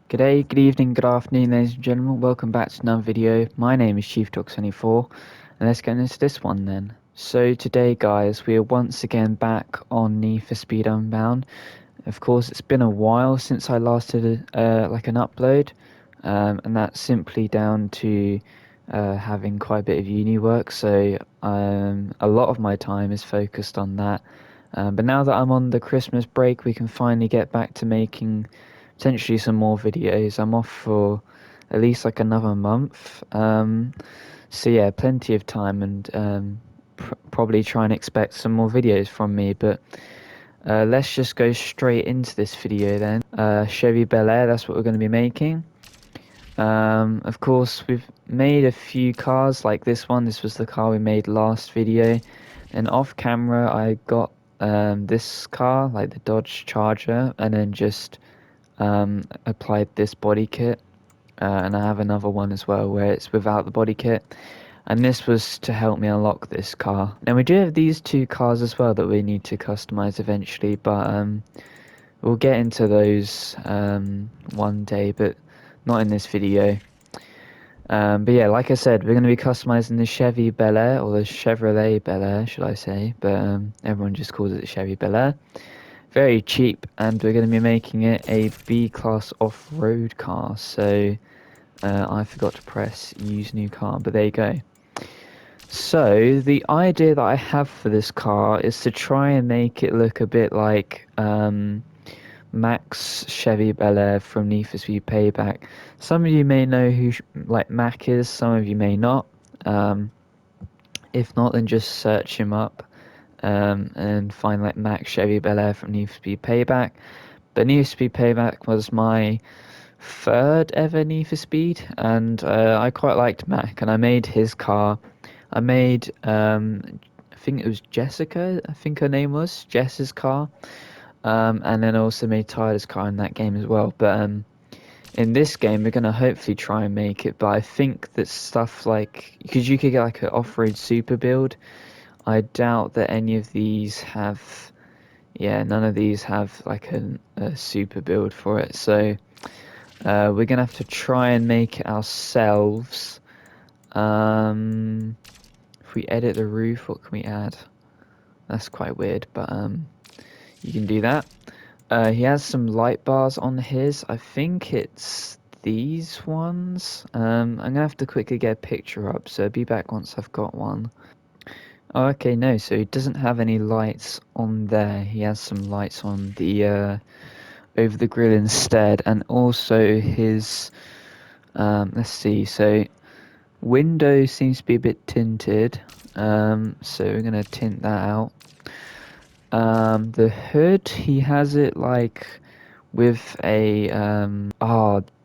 G'day, good evening, good afternoon, ladies and gentlemen. Welcome back to another video. My name is ChiefTalk24, and let's get into this one then. So today, guys, we are once again back on Need for Speed Unbound. Of course, it's been a while since I last did like an upload, and that's simply down to having quite a bit of uni work. So a lot of my time is focused on that. But now that I'm on the Christmas break, we can finally get back to making potentially some more videos. I'm off for at least like another month. So yeah, plenty of time, and probably try and expect some more videos from me. But let's just go straight into this video then. Chevy Bel Air, that's what we're going to be making. Of course, we've made a few cars like this one. This was the car we made last video. And off camera, I got this car, like the Dodge Charger, and then just applied this body kit. And I have another one as well where it's without the body kit. And this was to help me unlock this car. Now we do have these two cars as well that we need to customize eventually, but we'll get into those one day, but not in this video. But yeah, like I said, we're going to be customizing the Chevy Bel Air, or the Chevrolet Bel Air, should I say, but everyone just calls it Chevy Bel Air. Very cheap, and we're going to be making it a B-class off-road car, so I forgot to press use new car, but there you go. So the idea that I have for this car is to try and make it look a bit like Mac's Chevy Bel Air from Need for Speed Payback. Some of you may know who like Mac is, some of you may not. If not, then just search him up and find like Mac Chevy Bel Air from Need for Speed Payback. But Need for Speed Payback was my third ever Need for Speed, and I quite liked Mac, and I made his car. I made, I think it was Jessica, I think her name was, Jess's car. And then I also made Tyler's car in that game as well. But in this game, we're going to hopefully try and make it. But I think that stuff like, because you could get like an off-road super build, I doubt that any of these have, yeah, none of these have like a super build for it. So we're going to have to try and make it ourselves. If we edit the roof, what can we add? That's quite weird, but you can do that. He has some light bars on his. I think it's these ones. I'm gonna have to quickly get a picture up, so I'll be back once I've got one. Oh, okay, no, so he doesn't have any lights on there. He has some lights on the over the grill instead, and also his let's see, so window seems to be a bit tinted, so we're gonna tint that out. The hood, he has it like with a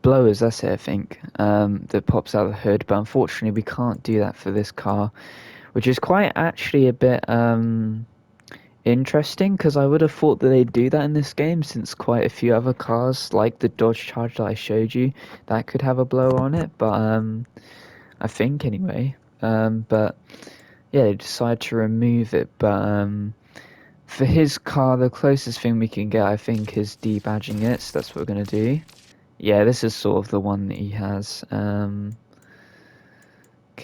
blowers, that's it, I think, that pops out of the hood, but unfortunately we can't do that for this car, which is quite actually a bit interesting, because I would have thought that they'd do that in this game, since quite a few other cars like the Dodge Charger that I showed you that could have a blower on it, but I think anyway, but yeah, they decided to remove it. But for his car, the closest thing we can get, I think, is debadging it, so that's what we're going to do. Yeah, this is sort of the one that he has. Can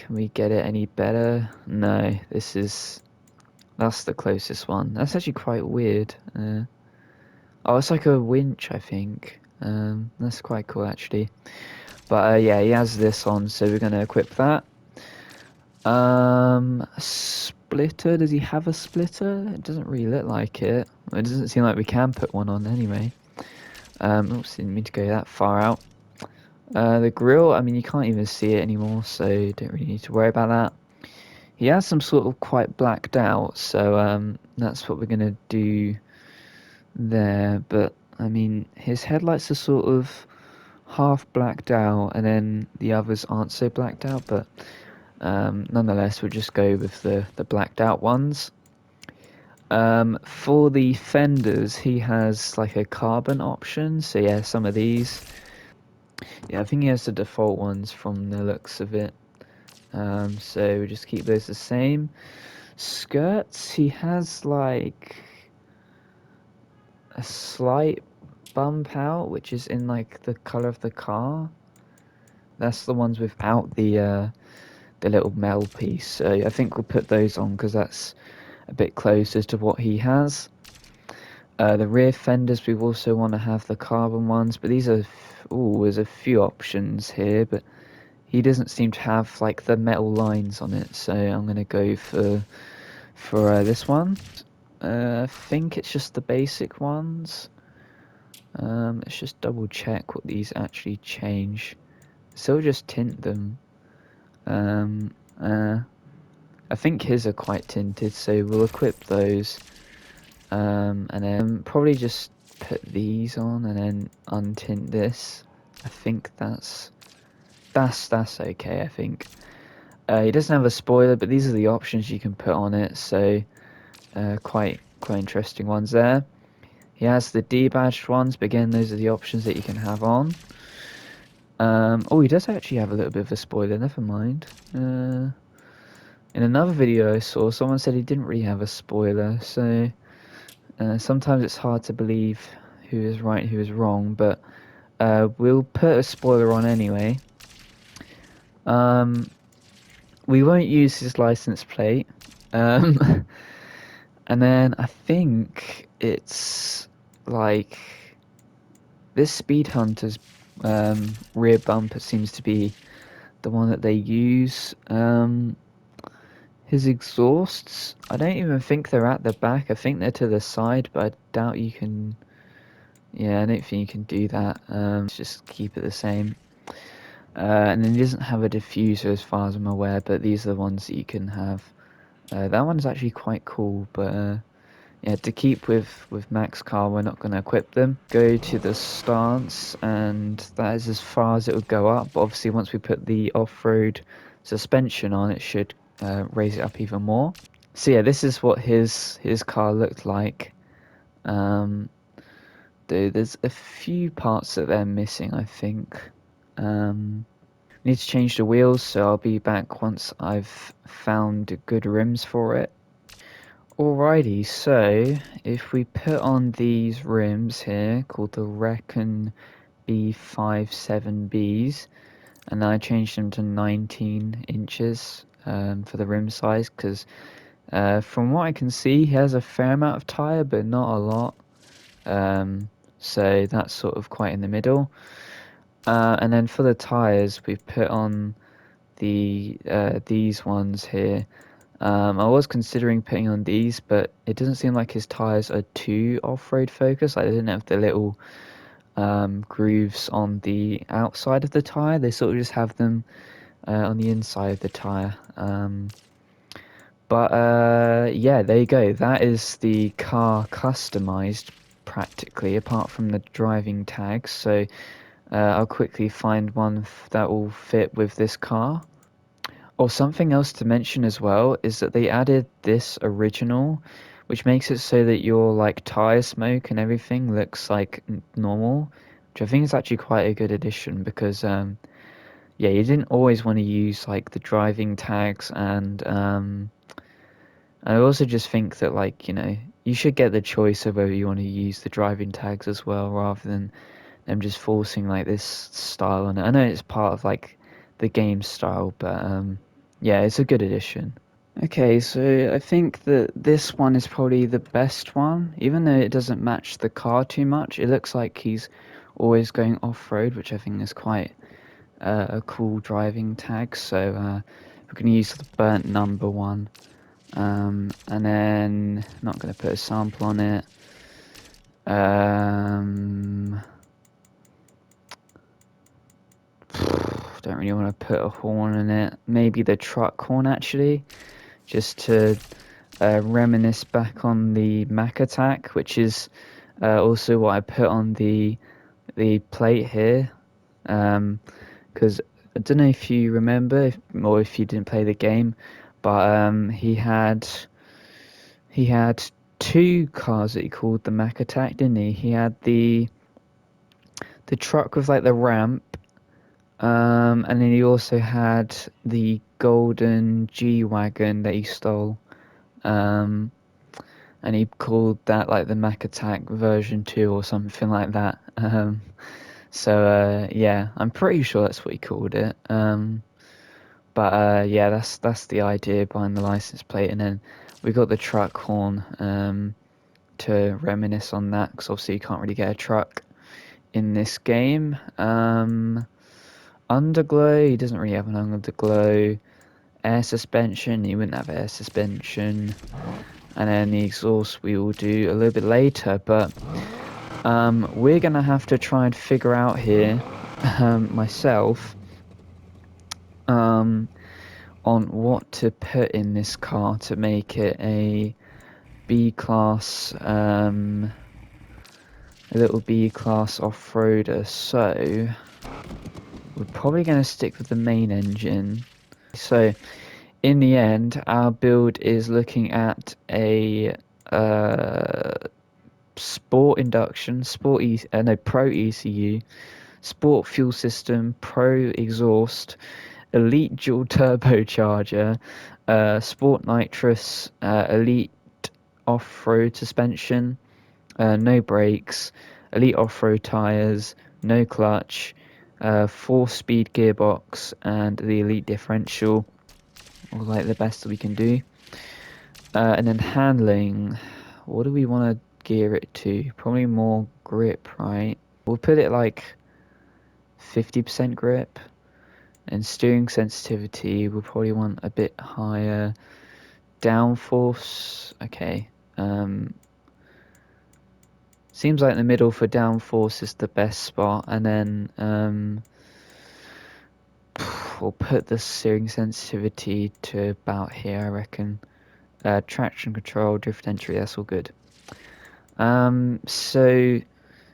we get it any better? No, that's the closest one. That's actually quite weird. Oh, it's like a winch, I think. That's quite cool, actually. But yeah, he has this on, so we're going to equip that. Splitter, does he have a splitter? It doesn't really look like it. It doesn't seem like we can put one on anyway. Oops, didn't mean to go that far out. The grill, I mean, you can't even see it anymore, so you don't really need to worry about that. He has some sort of quite blacked out, so that's what we're gonna do there. But I mean, his headlights are sort of half blacked out, and then the others aren't so blacked out, but nonetheless, we'll just go with the blacked out ones. For the fenders, he has like a carbon option, so yeah, some of these. Yeah, I think he has the default ones from the looks of it. So we'll just keep those the same. Skirts, he has like a slight bump out, which is in like the color of the car. That's the ones without the little metal piece. So I think we'll put those on because that's a bit closer to what he has. The rear fenders, we also want to have the carbon ones, but these are, there's a few options here, but he doesn't seem to have like the metal lines on it, so I'm gonna go for this one. I think it's just the basic ones. Let's just double check what these actually change. So we'll just tint them. I think his are quite tinted, so we'll equip those. And then probably just put these on and then untint this. I think that's okay, I think. He doesn't have a spoiler, but these are the options you can put on it, so quite interesting ones there. He has the debadged ones, but again, those are the options that you can have on. Oh, he does actually have a little bit of a spoiler, never mind. In another video I saw, someone said he didn't really have a spoiler, so sometimes it's hard to believe who is right and who is wrong, but we'll put a spoiler on anyway. We won't use his license plate. And then I think it's like this Speed Hunter's rear bumper seems to be the one that they use. His exhausts, I don't even think they're at the back. I think they're to the side, but I doubt you can. Yeah, I don't think you can do that. Let's just keep it the same. And then he doesn't have a diffuser as far as I'm aware, but these are the ones that you can have. That one's actually quite cool, but yeah, to keep with Max car, we're not going to equip them. Go to the stance, and that is as far as it would go up. But obviously, once we put the off-road suspension on, it should raise it up even more. So yeah, this is what his car looked like. There's a few parts that they're missing, I think. Need to change the wheels, so I'll be back once I've found good rims for it. Alrighty, so if we put on these rims here, called the Recon B57Bs, and I changed them to 19 inches for the rim size, because from what I can see, he has a fair amount of tyre, but not a lot. So that's sort of quite in the middle. And then for the tyres, we've put on these ones here. I was considering putting on these, but it doesn't seem like his tyres are too off-road focused. Like, they didn't have the little grooves on the outside of the tyre. They sort of just have them on the inside of the tyre. But yeah, there you go. That is the car customized practically, apart from the driving tags. So I'll quickly find one that will fit with this car. Or something else to mention as well is that they added this original, which makes it so that your like tire smoke and everything looks like normal, which I think is actually quite a good addition because yeah, you didn't always want to use like the driving tags, and I also just think that, like, you should get the choice of whether you want to use the driving tags as well, rather than them just forcing like this style on it. I know it's part of like the game style, but yeah, it's a good addition. Okay, so I think that this one is probably the best one, even though it doesn't match the car too much. It looks like he's always going off-road, which I think is quite a cool driving tag. So we're going to use the burnt number one, and then not going to put a sample on it. Don't really want to put a horn in it. Maybe the truck horn, actually, just to reminisce back on the Mac attack, which is also what I put on the plate here. Because I don't know if you remember, or if you didn't play the game, but he had two cars that he called the Mac attack, didn't he? He had the truck with like the ramp. And then he also had the golden G-Wagon that he stole. and he called that like the Mac Attack version 2 or something like that. Yeah, I'm pretty sure that's what he called it. Yeah, that's the idea behind the license plate, and then we got the truck horn to reminisce on that, because obviously you can't really get a truck in this game. Underglow, he doesn't really have an underglow. Air suspension, he wouldn't have air suspension. And then the exhaust we will do a little bit later, but we're gonna have to try and figure out here myself on what to put in this car to make it a B-class, a little B-class off-roader. So we're probably going to stick with the main engine. So in the end, our build is looking at a sport induction, pro ECU, sport fuel system, pro exhaust, elite dual turbocharger, sport nitrous, elite off-road suspension, no brakes, elite off-road tires, no clutch, 4-speed gearbox, and the elite differential, or like the best that we can do. And then handling, what do we want to gear it to? Probably more grip, right? We'll put it like 50% grip. And steering sensitivity, we'll probably want a bit higher. Downforce, okay. Seems like the middle for downforce is the best spot, and then we'll put the steering sensitivity to about here, I reckon. Traction control, drift entry, that's all good. So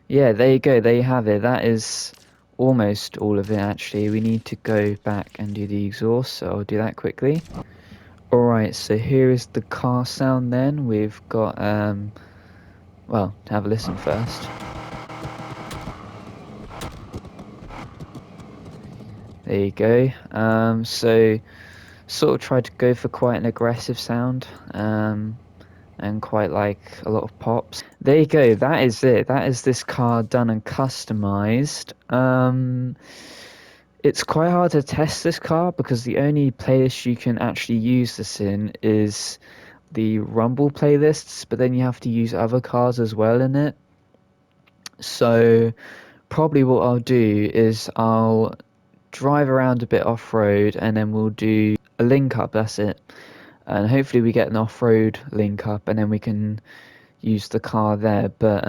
yeah, there you go, there you have it. That is almost all of it, actually. We need to go back and do the exhaust, so I'll do that quickly. Alright, so here is the car sound then. We've got, well, to have a listen first. There you go. So sort of tried to go for quite an aggressive sound, and quite like a lot of pops. There you go, that is it. That is this car done and customized. It's quite hard to test this car because the only playlist you can actually use this in is the Rumble playlists, but then you have to use other cars as well in it. So probably what I'll do is I'll drive around a bit off-road, and then we'll do a link up, that's it. And hopefully we get an off-road link up, and then we can use the car there. But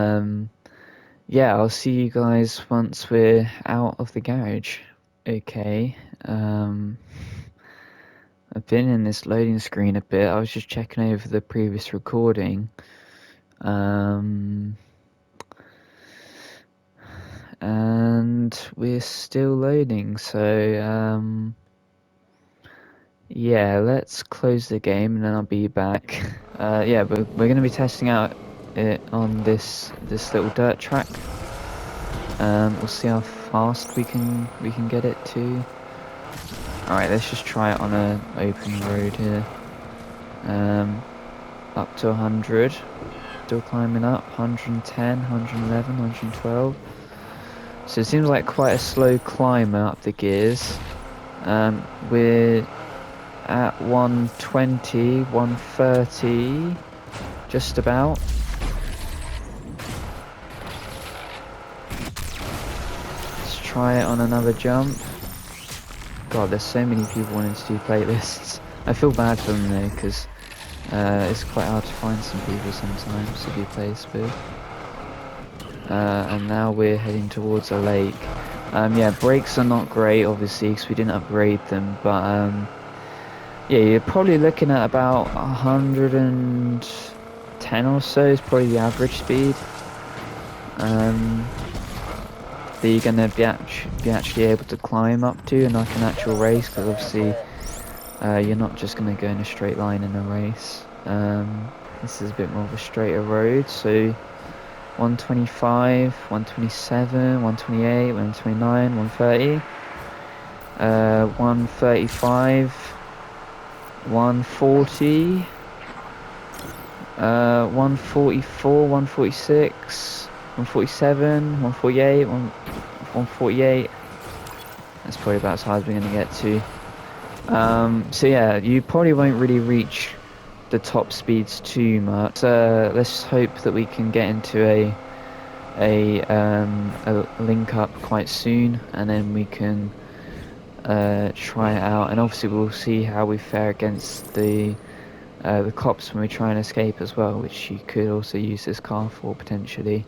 yeah, I'll see you guys once we're out of the garage. Okay, I've been in this loading screen a bit. I was just checking over the previous recording. And we're still loading, so yeah, let's close the game and then I'll be back. Yeah, but we're going to be testing out it on this little dirt track. We'll see how fast we can get it to. Alright, let's just try it on an open road here. Up to 100. Still climbing up. 110, 111, 112. So it seems like quite a slow climber up the gears. We're at 120, 130, just about. Let's try it on another jump. God, there's so many people wanting to do playlists. I feel bad for them though, because it's quite hard to find some people sometimes to do playlists with. And now we're heading towards a lake. Yeah, brakes are not great, obviously, because we didn't upgrade them, but yeah, you're probably looking at about 110 or so is probably the average speed. That you're going to be actually able to climb up to in like an actual race, because obviously you're not just going to go in a straight line in a race. This is a bit more of a straighter road, so 125, 127, 128, 129, 130, 135, 140, 144, 146, 147, 148, 148. That's probably about as high as we're going to get to. So yeah, you probably won't really reach the top speeds too much. Let's hope that we can get into a link up quite soon, and then we can try it out. And obviously we'll see how we fare against the cops when we try and escape as well, which you could also use this car for potentially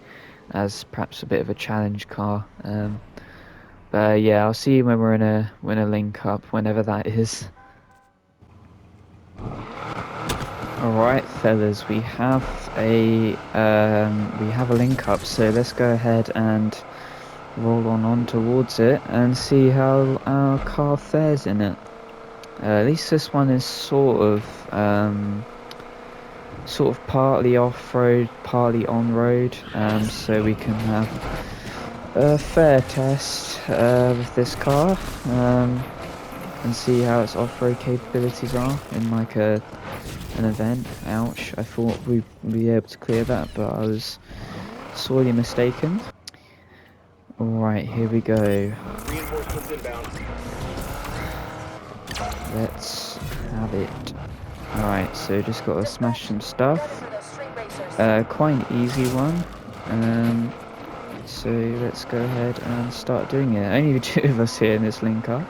as perhaps a bit of a challenge car. But yeah, I'll see you when we're in a link up, whenever that is. Alright fellas, we have a link up, so let's go ahead and roll on towards it and see how our car fares in it. At least this one is sort of partly off-road, partly on-road, so we can have a fair test with this car and see how its off-road capabilities are in like an event. Ouch, I thought we'd be able to clear that, but I was sorely mistaken. Alright, here we go. Reinforcements inbound. Let's have it. Alright, so just got to smash some stuff. Quite an easy one. So let's go ahead and start doing it. Only the two of us here in this link up.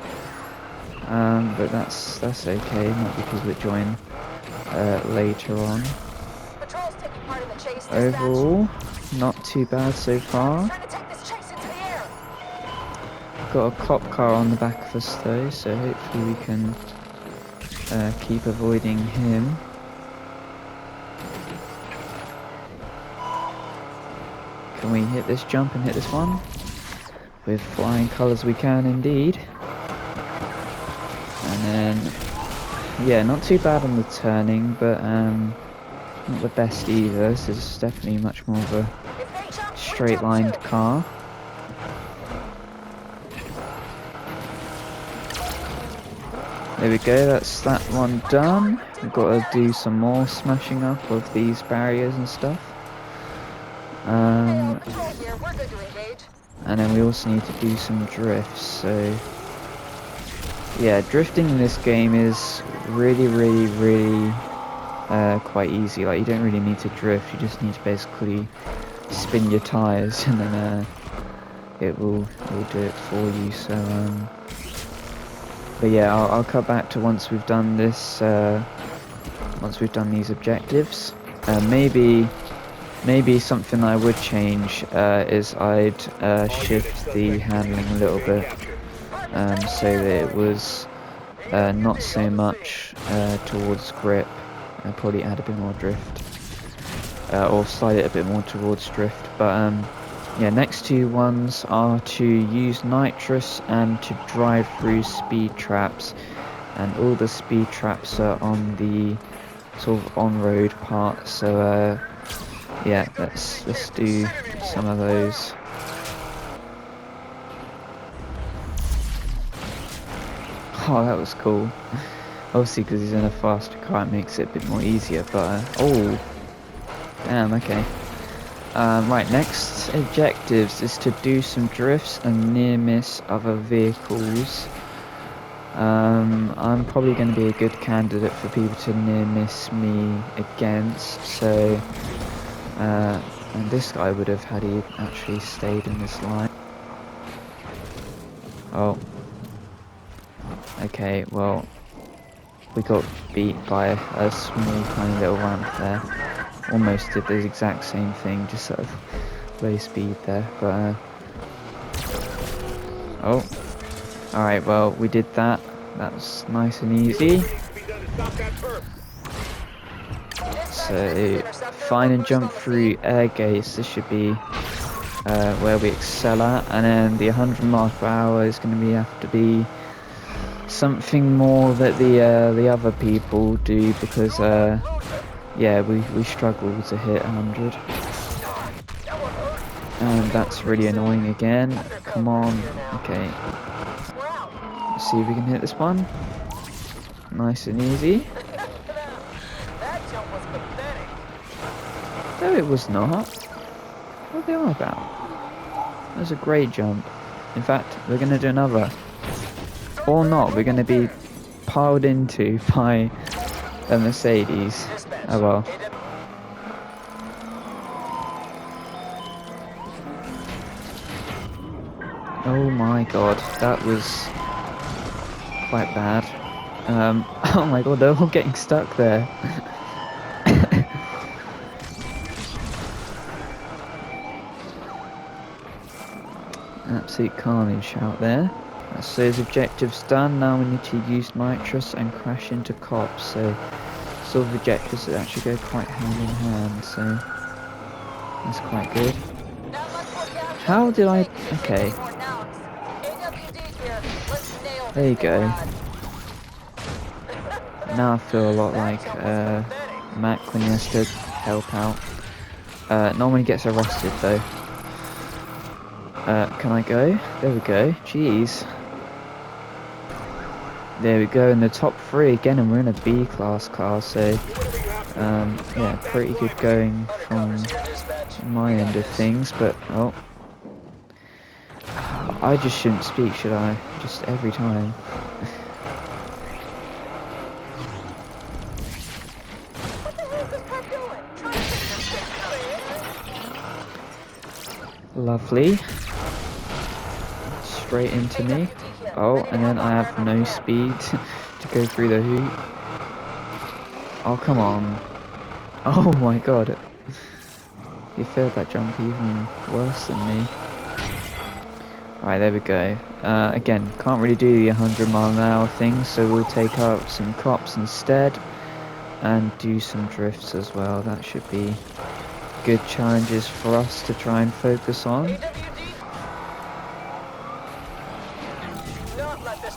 But that's okay, not because we'll join later on. Overall, not too bad so far. Got a cop car on the back of us though, so hopefully we can keep avoiding him. Can we hit this jump and hit this one? With flying colours we can indeed. And then, yeah, not too bad on the turning, but not the best either. This is definitely much more of a straight-lined car. There we go, that's that one done. We've got to do some more smashing up of these barriers and stuff. And then we also need to do some drifts, so yeah, drifting in this game is really quite easy. Like, you don't really need to drift, you just need to basically spin your tires and then it will do it for you. So but yeah, I'll cut back to once we've done this, once we've done these objectives. Maybe something I would change is I'd shift the handling a little bit, so that it was not so much towards grip. I'd probably add a bit more drift, or slide it a bit more towards drift. But yeah, next two ones are to use nitrous and to drive through speed traps, and all the speed traps are on the sort of on-road part. So yeah, let's do some of those. Oh, that was cool. Obviously, because he's in a faster car, it makes it a bit more easier. But oh, damn. Okay. Right, next objectives is to do some drifts and near miss other vehicles. I'm probably going to be a good candidate for people to near miss me against. So. And this guy would have had he actually stayed in this line. Oh. Okay, well, we got beat by a small tiny little ramp there. Almost did the exact same thing, just sort of low speed there, but oh. Alright, well, we did that. That's nice and easy. So, find and jump through air gates. This should be where we excel at, and then the 100 miles per hour is going to have to be something more that the other people do, because yeah, we struggle to hit 100, and that's really annoying again. Come on, okay. Let's see if we can hit this one. Nice and easy. No, it was not. What are they on about? That was a great jump. In fact, we're going to do another. Or not, we're going to be piled into by a Mercedes. Oh well. Oh my god, that was quite bad. Oh my god, they're all getting stuck there. Absolute carnage out there. So his objective's done. Now we need to use nitrous and crash into cops. So sort of objectives that actually go quite hand in hand. So that's quite good. How did I? Okay. There you go. Now I feel a lot like Mac when he has to help out. No one gets arrested though. Can I go? There we go. Jeez. There we go, in the top 3 again, and we're in a B-class car, so yeah, pretty good going from my end of things, but oh, I just shouldn't speak, should I? Just every time. Lovely. Straight into me. Oh, and then I have no speed to go through the hoop. Oh, come on. Oh my god. He failed that jump even worse than me. Alright, there we go. Again, can't really do the 100-mile-an-hour thing, so we'll take out some cops instead. And do some drifts as well. That should be good challenges for us to try and focus on.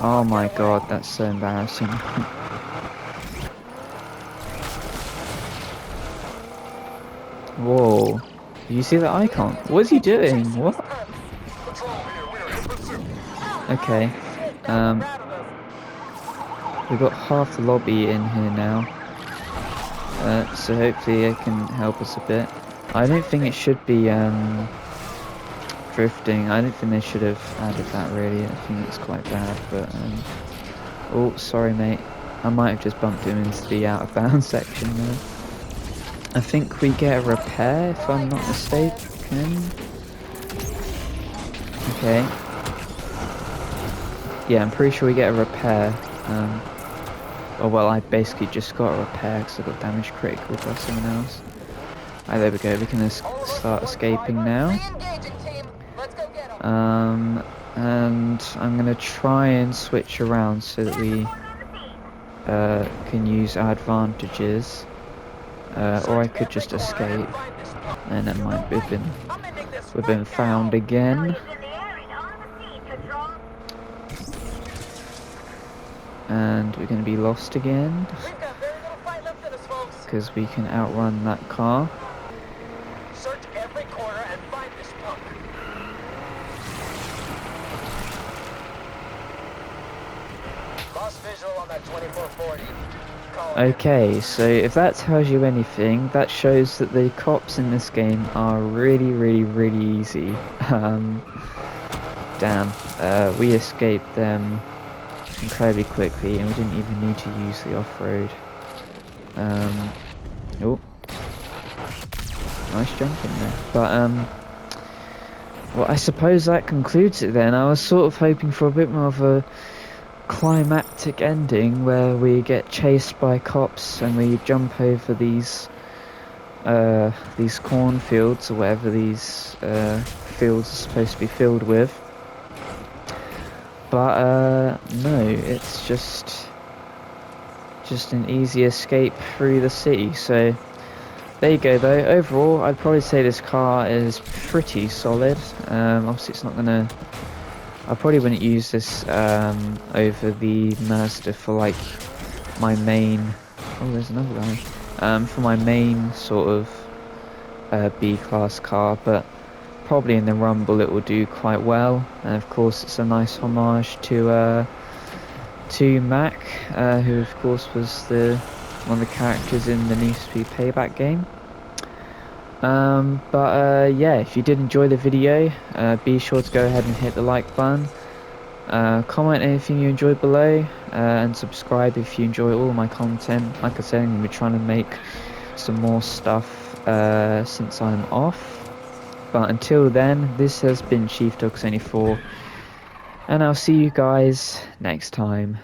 Oh my god, that's so embarrassing. Whoa. Did you see that icon? What is he doing? What? Okay. We've got half the lobby in here now. So hopefully it can help us a bit. I don't think it should be drifting. I don't think they should have added that really. I think it's quite bad, but oh, sorry mate. I might have just bumped him into the out of bounds section there. I think we get a repair if I'm not mistaken. Okay. Yeah, I'm pretty sure we get a repair. Oh well, I basically just got a repair because I got damaged critical by someone else. Alright, there we go. We can start escaping now. And I'm gonna try and switch around so that we can use our advantages. Or I could just escape. And never mind, we've been found again. And we're going to be lost again. Because we can outrun that car. Search every corner and find this punk. Lost visual on that 2440. Okay, so if that tells you anything, that shows that the cops in this game are really easy. Damn, we escaped them incredibly quickly and we didn't even need to use the off-road. Oh, nice jump in there. But well, I suppose that concludes it then. I was sort of hoping for a bit more of a climactic ending where we get chased by cops and we jump over these cornfields or whatever these fields are supposed to be filled with. But no, it's just an easy escape through the city. So there you go though. Overall, I'd probably say this car is pretty solid. Obviously it's not gonna, I probably wouldn't use this over the Mazda for like my main, oh there's another guy, for my main sort of B-class car, but probably in the Rumble it will do quite well. And of course it's a nice homage to Mac, who of course was one of the characters in the NFS Payback game. Yeah, if you did enjoy the video, be sure to go ahead and hit the like button. Comment anything you enjoyed below, and subscribe if you enjoy all my content. Like I said, I'm gonna be trying to make some more stuff since I'm off. But until then, this has been Chief Dog 74, and I'll see you guys next time.